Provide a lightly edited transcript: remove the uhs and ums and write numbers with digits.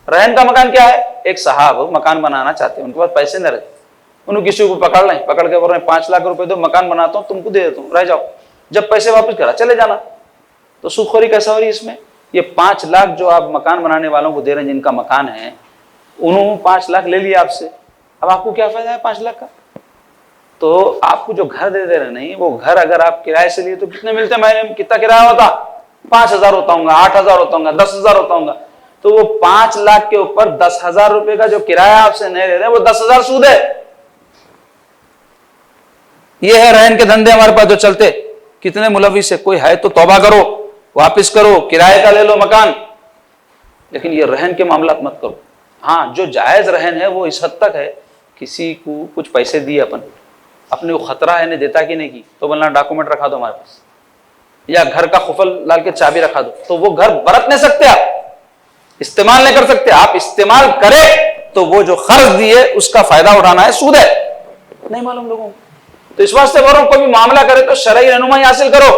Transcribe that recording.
रहन का मकान क्या है? एक साहब मकान बनाना चाहते हैं, उनके पास पैसे न रहे, उन्होंने किसी को पकड़ लें, पकड़ के बोल रहे हैं 5 लाख रुपए दो, मकान बनाता हूं, तुमको दे देता हूं, रह जाओ, जब पैसे वापस करा चले जाना। तो सूदखोरी कैसा हो रही है इसमें? ये 5 लाख जो आप मकान बनाने वालों को दे रहे हैं, जिनका मकान है, उन्होंने 5 लाख ले लिया आपसे, अब आपको क्या फायदा है 5 लाख का? तो आपको जो घर दे रहे नहीं, वो घर अगर आप किराए से लिए तो कितने मिलते महीने में? कितना किराया होता? 5,000 होता होगा, 8,000 होता होगा, 10,000 होता होगा। तो वो 5 लाख के ऊपर 10,000 रुपए का जो किराया आपसे नहीं ले रहे, वो 10,000 सूद है। ये है रहन के धंधे हमारे पास जो चलते। कितने मुलविस है, कोई है तो तौबा करो, वापिस करो, किराए का ले लो मकान, लेकिन ये रहन के मामला मत करो। हाँ, जो जायज रहन है वो इस हद तक है, किसी को कुछ पैसे दिए अपन, अपने को खतरा है नहीं देता कि नहीं की, तो बोलना डॉक्यूमेंट रखा दो हमारे पास, या घर का खुफल डाल के चाबी रखा दो, तो वो घर बरत नहीं सकते, आप इस्तेमाल नहीं कर सकते। आप इस्तेमाल करें तो वो जो कर्ज दिए उसका फायदा उठाना है, सूद है, नहीं मालूम लोगों को। तो इस वास्ते बोल रहा हूं, कोई मामला करे तो शरई रहनुमाई हासिल करो।